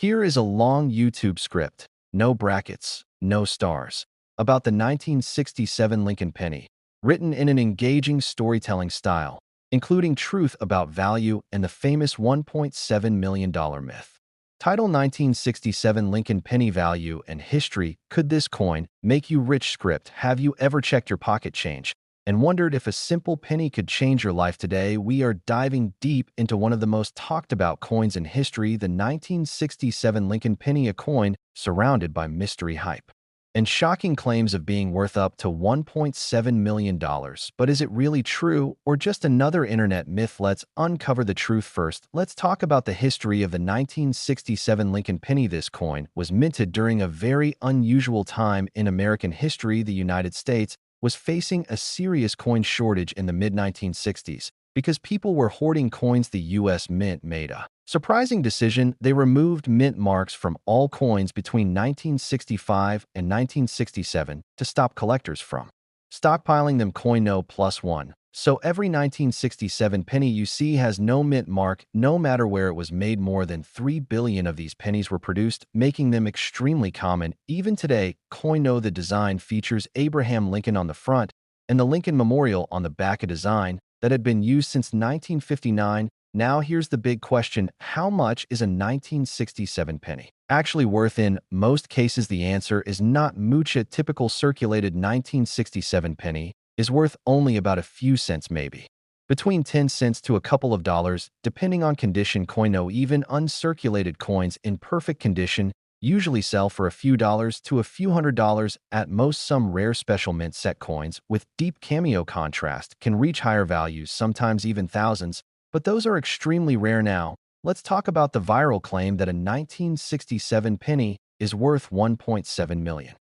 Here is a long YouTube script, no brackets, no stars, about the 1967 Lincoln penny, written in an engaging storytelling style, including truth about value and the famous $1.7 million myth. Title 1967 Lincoln Penny Value and History. Could this coin make you rich? Script. Have you ever checked your pocket change and wondered if a simple penny could change your life? Today, we are diving deep into one of the most talked about coins in history, the 1967 Lincoln penny, a coin surrounded by mystery, hype, and shocking claims of being worth up to $1.7 million. But is it really true, or just another internet myth? Let's uncover the truth first. Let's talk about the history of the 1967 Lincoln penny. This coin was minted during a very unusual time in American history. The United States was facing a serious coin shortage in the mid-1960s because people were hoarding coins. The U.S. Mint made a surprising decision. They removed mint marks from all coins between 1965 and 1967 to stop collectors from stockpiling them. Coin no plus one. So every 1967 penny you see has no mint mark, no matter where it was made. More than 3 billion of these pennies were produced, making them extremely common. Even today, coin no. The design features Abraham Lincoln on the front and the Lincoln Memorial on the back, a design that had been used since 1959. Now here's the big question: how much is a 1967 penny actually worth? In most cases, the answer is not much. A typical circulated 1967 penny is worth only about a few cents, maybe between 10 cents to a couple of dollars, depending on condition. Coin no. Even uncirculated coins in perfect condition usually sell for a few dollars to a few $100s at most. Some rare special mint set coins with deep cameo contrast can reach higher values, sometimes even thousands, but those are extremely rare now. Let's talk about the viral claim that a 1967 penny is worth $1.7 million.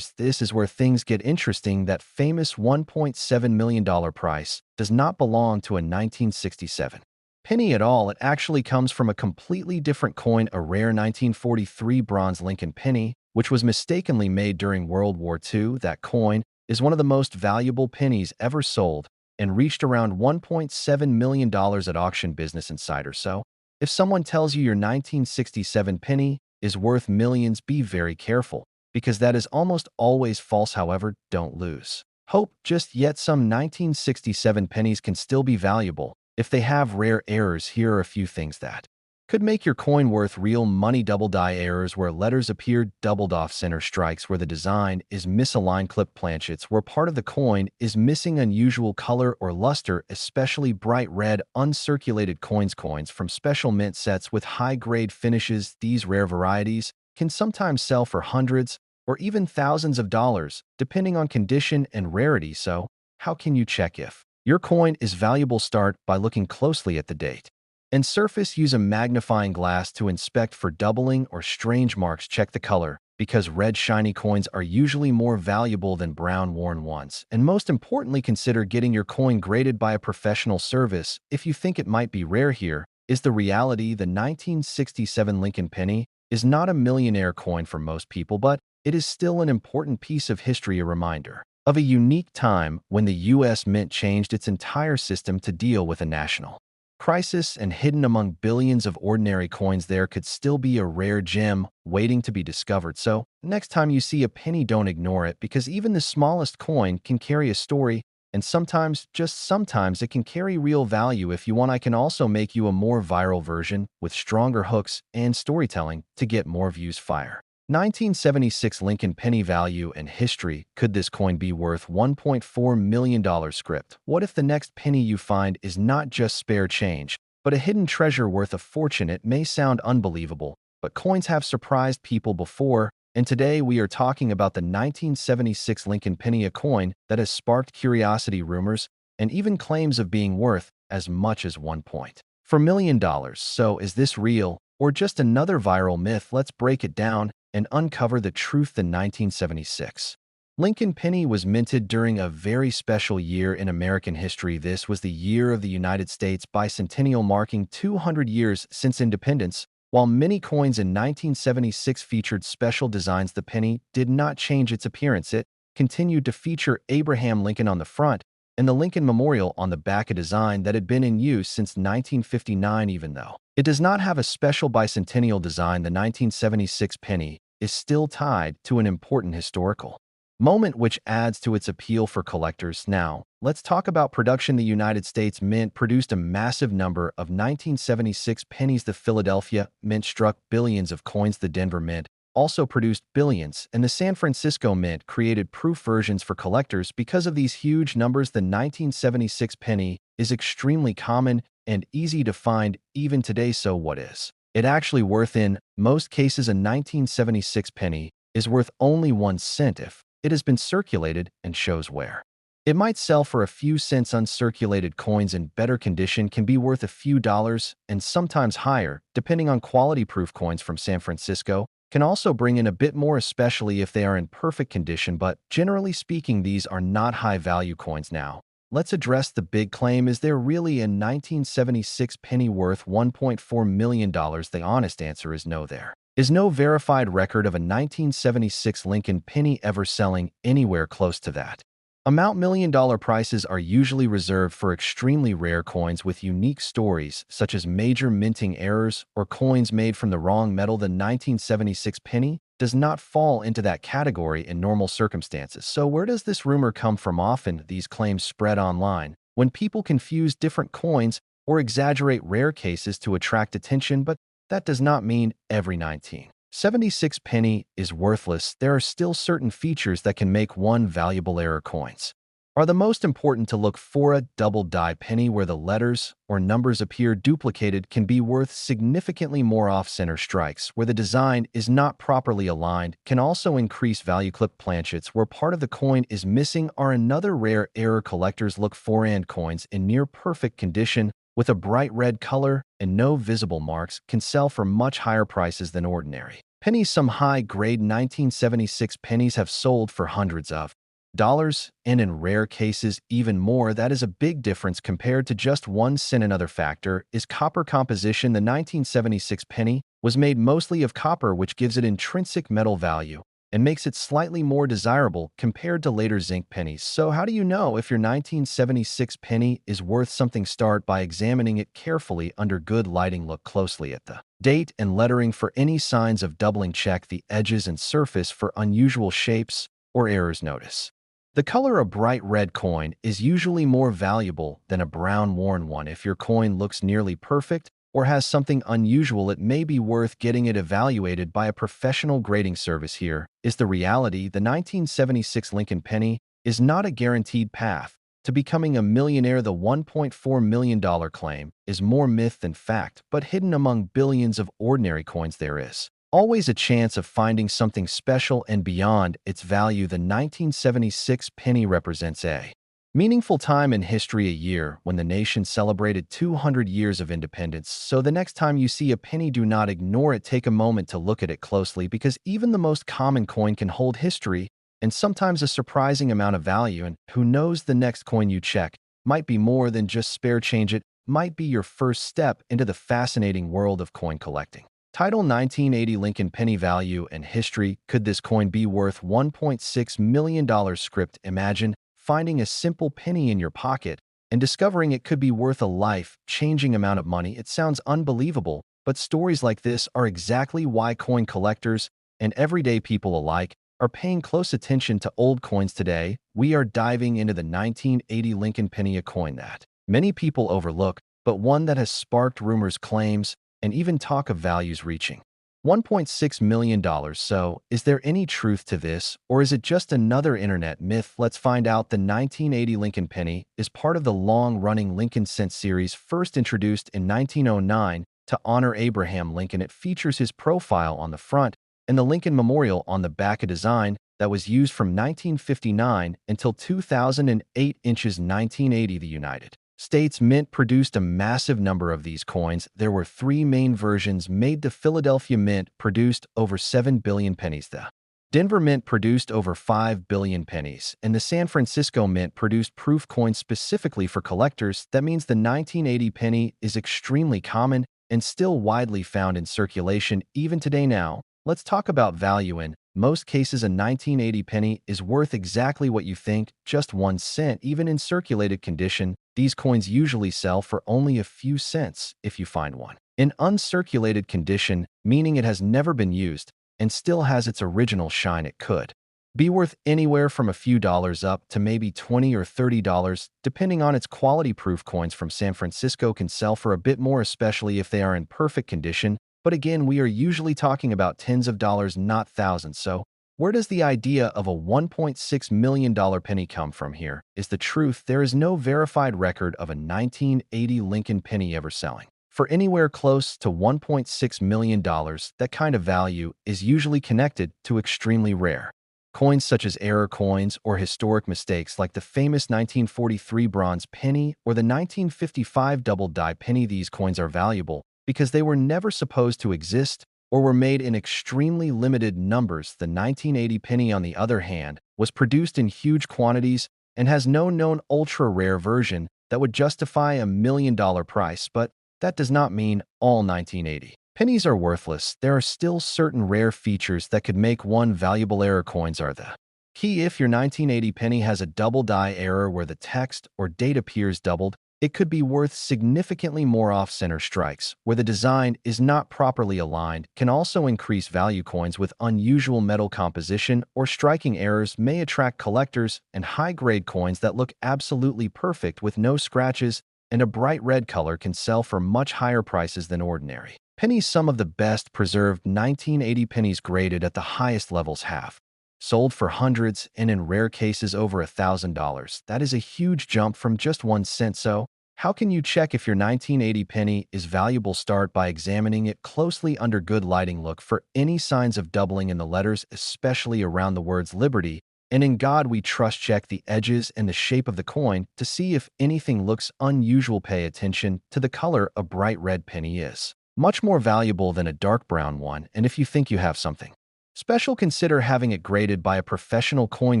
This is where things get interesting. That famous $1.7 million price does not belong to a 1967 penny at all. It actually comes from a completely different coin, a rare 1943 bronze Lincoln penny, which was mistakenly made during World War II. That coin is one of the most valuable pennies ever sold and reached around $1.7 million at auction. Business Insider. So, if someone tells you your 1967 penny is worth millions, be very careful, because that is almost always false. However, don't lose hope just yet. Some 1967 pennies can still be valuable if they have rare errors. Here are a few things that could make your coin worth real money. Double die errors where letters appear doubled off center, strikes where the design is misaligned, clip planchets where part of the coin is missing, unusual color or luster, especially bright red, uncirculated coins from special mint sets with high-grade finishes. These rare varieties can sometimes sell for hundreds or even thousands of dollars, depending on condition and rarity. So, how can you check if your coin is valuable? Start by looking closely at the date and surface. Use a magnifying glass to inspect for doubling or strange marks. Check the color, because red shiny coins are usually more valuable than brown worn ones. And most importantly, consider getting your coin graded by a professional service if you think it might be rare. Here is the reality: the 1967 Lincoln penny is not a millionaire coin for most people, but it is still an important piece of history, a reminder of a unique time when the U.S. Mint changed its entire system to deal with a national crisis. And hidden among billions of ordinary coins, there could still be a rare gem waiting to be discovered. So, next time you see a penny, don't ignore it, because even the smallest coin can carry a story, and sometimes, just sometimes, it can carry real value. If you want, I can also make you a more viral version with stronger hooks and storytelling to get more views. Fire. 1976 Lincoln penny value and history. Could this coin be worth $1.4 million? Script. What if the next penny you find is not just spare change, but a hidden treasure worth a fortune? It may sound unbelievable, but coins have surprised people before, and today we are talking about the 1976 Lincoln penny, a coin that has sparked curiosity, rumors, and even claims of being worth as much as $1.4 million. So, is this real, or just another viral myth? Let's break it down and uncover the truth. The 1976 Lincoln penny was minted during a very special year in American history. This was the year of the United States bicentennial, marking 200 years since independence. While many coins in 1976 featured special designs, the penny did not change its appearance. It continued to feature Abraham Lincoln on the front and the Lincoln Memorial on the back, a design that had been in use since 1959. Even though it does not have a special bicentennial design, the 1976 penny is still tied to an important historical moment, which adds to its appeal for collectors. Now, let's talk about production. The United States Mint produced a massive number of 1976 pennies. The Philadelphia Mint struck billions of coins. The Denver Mint also produced billions, and the San Francisco Mint created proof versions for collectors. Because of these huge numbers, the 1976 penny is extremely common and easy to find even today. So what is it actually worth? In most cases, a 1976 penny is worth only 1 cent if it has been circulated and shows wear. It might sell for a few cents. Uncirculated coins in better condition can be worth a few dollars and sometimes higher, depending on quality. Proof coins from San Francisco can also bring in a bit more, especially if they are in perfect condition, but generally speaking, these are not high-value coins. Now, let's address the big claim. Is there really a 1976 penny worth $1.4 million? The honest answer is no. There is no verified record of a 1976 Lincoln penny ever selling anywhere close to that amount. $1 million prices are usually reserved for extremely rare coins with unique stories, such as major minting errors or coins made from the wrong metal. The 1976 penny does not fall into that category in normal circumstances. So where does this rumor come from? Often, these claims spread online when people confuse different coins or exaggerate rare cases to attract attention, but that does not mean every 1976 penny is worthless. There are still certain features that can make one valuable. Error coins are the most important to look for. A double-die penny where the letters or numbers appear duplicated can be worth significantly more. Off-center strikes where the design is not properly aligned can also increase value. Clip planchets where part of the coin is missing are another rare error collectors look for, and coins in near-perfect condition with a bright red color and no visible marks can sell for much higher prices than ordinary pennies. Some high-grade 1976 pennies have sold for hundreds of dollars, and in rare cases even more. That is a big difference compared to just 1 cent. Another factor is copper composition. The 1976 penny was made mostly of copper, which gives it intrinsic metal value and makes it slightly more desirable compared to later zinc pennies. So how do you know if your 1976 penny is worth something? Start by examining it carefully under good lighting. Look closely at the date and lettering for any signs of doubling. Check the edges and surface for unusual shapes or errors. Notice the color. A bright red coin is usually more valuable than a brown worn one. If your coin looks nearly perfect or has something unusual, it may be worth getting it evaluated by a professional grading service. Here is the reality. The 1976 Lincoln penny is not a guaranteed path to becoming a millionaire. The $1.4 million claim is more myth than fact, but hidden among billions of ordinary coins, there is always a chance of finding something special and beyond its value. The 1976 penny represents a meaningful time in history, a year when the nation celebrated 200 years of independence. So the next time you see a penny, do not ignore it. Take a moment to look at it closely, because even the most common coin can hold history and sometimes a surprising amount of value. And who knows, the next coin you check might be more than just spare change. It might be your first step into the fascinating world of coin collecting. Title: 1980 Lincoln penny value and history. Could this coin be worth $1.6 million? Script: imagine finding a simple penny in your pocket and discovering it could be worth a life-changing amount of money. It sounds unbelievable, but stories like this are exactly why coin collectors and everyday people alike are paying close attention to old coins today. We are diving into the 1980 Lincoln penny, a coin that many people overlook, but one that has sparked rumors, claims, and even talk of values reaching $1.6 million. So, is there any truth to this, or is it just another internet myth? Let's find out. The 1980 Lincoln penny is part of the long-running Lincoln Cent series, first introduced in 1909 to honor Abraham Lincoln. It features his profile on the front and the Lincoln Memorial on the back, a design that was used from 1959 until 2008. Inches: 1980. The United States Mint produced a massive number of these coins. There were 3 main versions made. The Philadelphia Mint produced over 7 billion pennies. The Denver Mint produced over 5 billion pennies, and the San Francisco Mint produced proof coins specifically for collectors. That means the 1980 penny is extremely common and still widely found in circulation even today. Now, let's talk about value. In most cases, a 1980 penny is worth exactly what you think, just 1 cent. Even in circulated condition, these coins usually sell for only a few cents if you find one. In uncirculated condition, meaning it has never been used and still has its original shine, it could be worth anywhere from a few dollars up to maybe $20 or $30, depending on its quality. Proof coins from San Francisco can sell for a bit more, especially if they are in perfect condition. But again, we are usually talking about tens of dollars, not thousands. So, where does the idea of a $1.6 million penny come from? Here is the truth: there is no verified record of a 1980 Lincoln penny ever selling for anywhere close to $1.6 million. That kind of value is usually connected to extremely rare coins such as error coins or historic mistakes like the famous 1943 bronze penny or the 1955 double-die penny. These coins are valuable because they were never supposed to exist or were made in extremely limited numbers. The 1980 penny, on the other hand, was produced in huge quantities and has no known ultra-rare version that would justify a $1 million price, but that does not mean all 1980 pennies are worthless. There are still certain rare features that could make one valuable. Error coins are the key. If your 1980 penny has a double die error where the text or date appears doubled, it could be worth significantly more. Off-center strikes, where the design is not properly aligned, can also increase value. Coins with unusual metal composition or striking errors may attract collectors, and high-grade coins that look absolutely perfect with no scratches and a bright red color can sell for much higher prices than ordinary pennies. Some of the best preserved 1980 pennies graded at the highest levels have sold for hundreds and in rare cases over $1,000. That is a huge jump from just 1 cent. So, how can you check if your 1980 penny is valuable? Start by examining it closely under good lighting. Look for any signs of doubling in the letters, especially around the words Liberty and In God We Trust. Check the edges and the shape of the coin to see if anything looks unusual. Pay attention to the color. A bright red penny is much more valuable than a dark brown one, and if you think you have something special, consider having it graded by a professional coin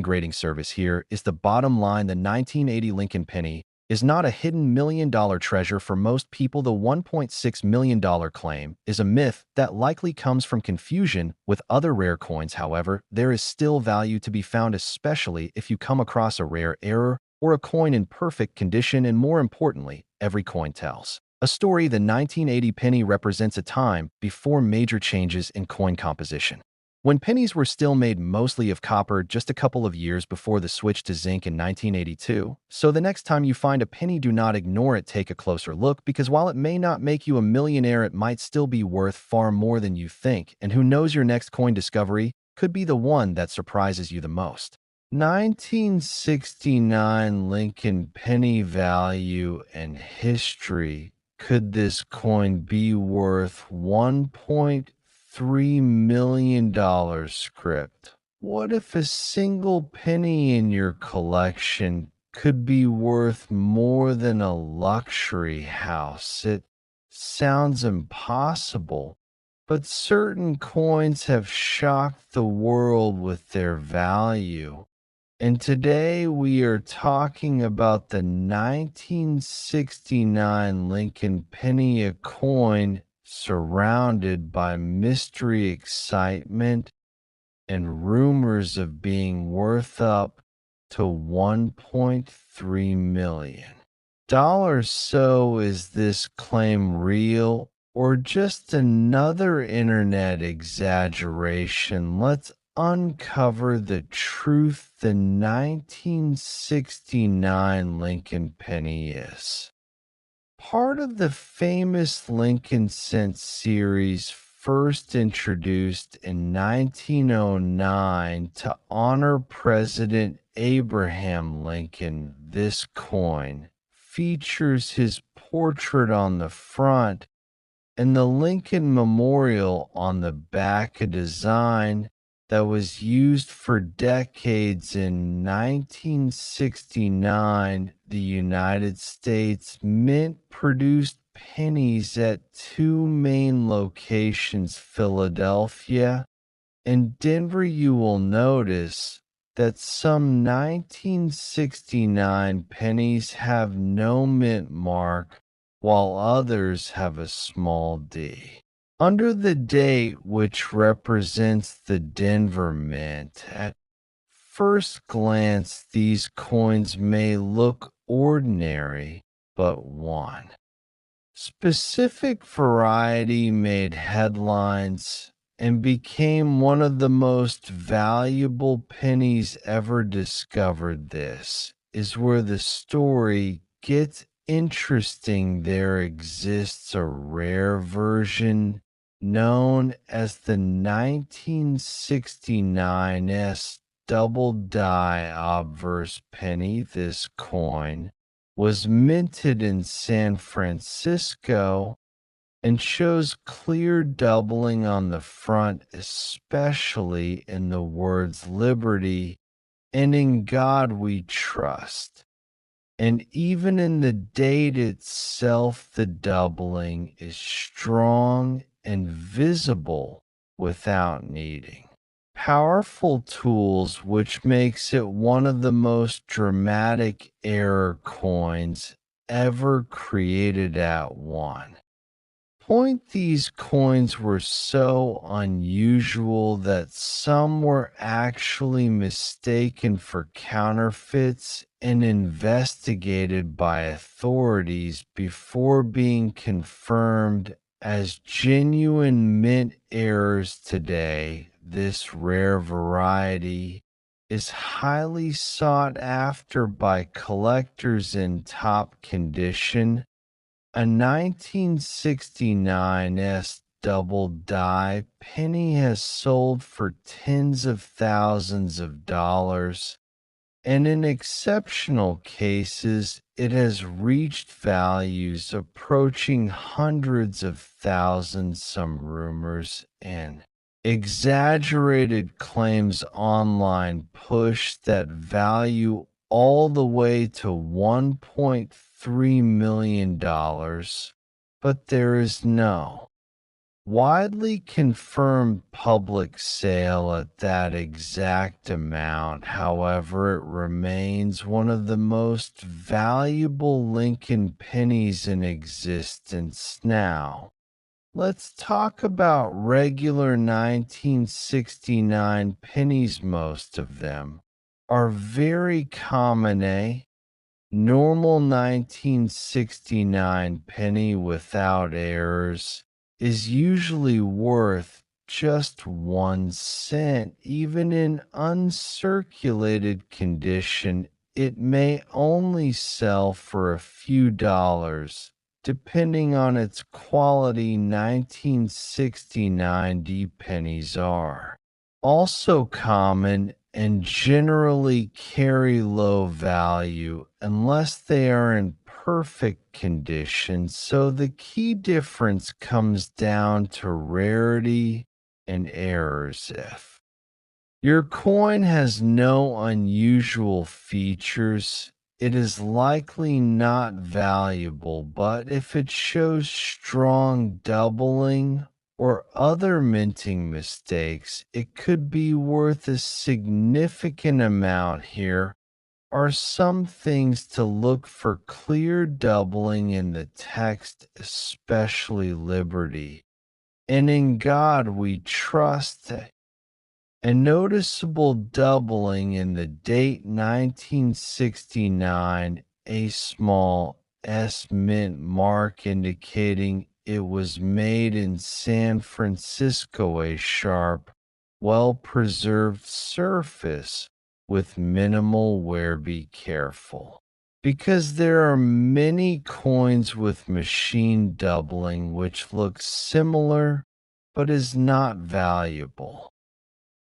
grading service. Here is the bottom line: the 1980 Lincoln penny is not a hidden $1 million treasure. For most people, the $1.6 million claim is a myth that likely comes from confusion with other rare coins. However, there is still value to be found, especially if you come across a rare error or a coin in perfect condition. And more importantly, every coin tells a story. The 1980 penny represents a time before major changes in coin composition, when pennies were still made mostly of copper, just a couple of years before the switch to zinc in 1982. So the next time you find a penny, do not ignore it. Take a closer look, because while it may not make you a millionaire, it might still be worth far more than you think. And who knows, your next coin discovery could be the one that surprises you the most. 1969 Lincoln penny value and history. Could this coin be worth $1.3 million? Script. What if a single penny in your collection could be worth more than a luxury house? It sounds impossible, but certain coins have shocked the world with their value. And today we are talking about the 1969 Lincoln penny, a coin surrounded by mystery, excitement, and rumors of being worth up to $1.3 million. So is this claim real or just another internet exaggeration? Let's uncover the truth. The 1969 Lincoln penny is part of the famous Lincoln Cent series, first introduced in 1909 to honor President Abraham Lincoln. This coin features his portrait on the front and the Lincoln Memorial on the back, a design that was used for decades. In 1969, the United States Mint produced pennies at two main locations, Philadelphia and Denver. You will notice that some 1969 pennies have no mint mark, while others have a small d. Under the date, which represents the Denver Mint, at first glance these coins may look ordinary, but one specific variety made headlines and became one of the most valuable pennies ever discovered. This is where the story gets interesting. There exists a rare version known as the 1969's double die obverse penny. This coin was minted in San Francisco and shows clear doubling on the front, especially in the words liberty and in God we trust. And even in the date itself, the doubling is strong and visible without needing powerful tools, which makes it one of the most dramatic error coins ever created at one point. These coins were so unusual that some were actually mistaken for counterfeits and investigated by authorities before being confirmed as genuine mint errors. Today, this rare variety is highly sought after by collectors in top condition. A 1969's double die penny has sold for tens of thousands of dollars, and in exceptional cases, it has reached values approaching hundreds of thousands. Some rumors and exaggerated claims online push that value all the way to $1.3 million, but there is no widely confirmed public sale at that exact amount. However, it remains one of the most valuable Lincoln pennies in existence. Now, let's talk about regular 1969 pennies. Most of them are very common. A normal 1969 penny without errors is usually worth just 1 cent. Even in uncirculated condition, it may only sell for a few dollars, depending on its quality. 1969 D pennies are also common and generally carry low value unless they are in perfect condition. So the key difference comes down to rarity and errors. If your coin has no unusual features, it is likely not valuable, but if it shows strong doubling or other minting mistakes, it could be worth a significant amount. Here are some things to look for: clear doubling in the text, especially liberty, and in God we trust, and noticeable doubling in the date 1969, a small S mint mark indicating it was made in San Francisco, a sharp, well-preserved surface with minimal wear. Be careful, because there are many coins with machine doubling which looks similar but is not valuable.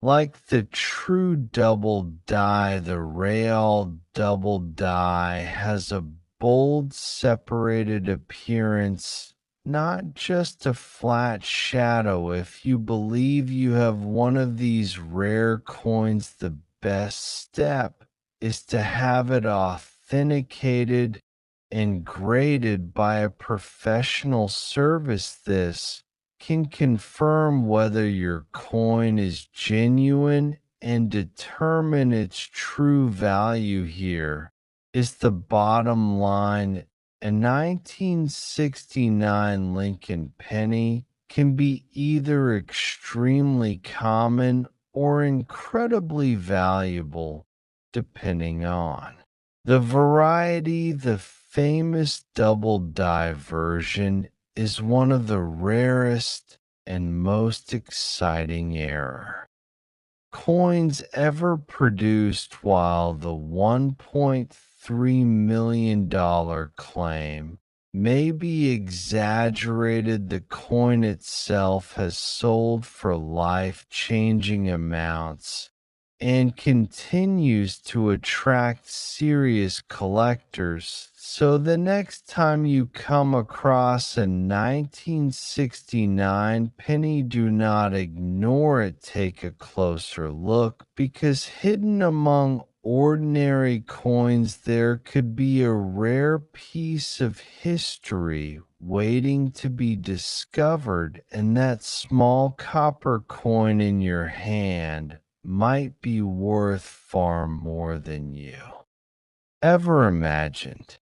Like the true double die, the real double die has a bold, separated appearance, not just a flat shadow. If you believe you have one of these rare coins, the best step is to have it authenticated and graded by a professional service. This can confirm whether your coin is genuine and determine its true value. Here is the bottom line: a 1969 Lincoln penny can be either extremely common or incredibly valuable, depending on the variety. The famous double die version is one of the rarest and most exciting error coins ever produced, while the $1.3 million claim may be exaggerated. The coin itself has sold for life-changing amounts and continues to attract serious collectors. So the next time you come across a 1969 penny, do not ignore it. Take a closer look, because hidden among ordinary coins there could be a rare piece of history waiting to be discovered, and that small copper coin in your hand might be worth far more than you ever imagined.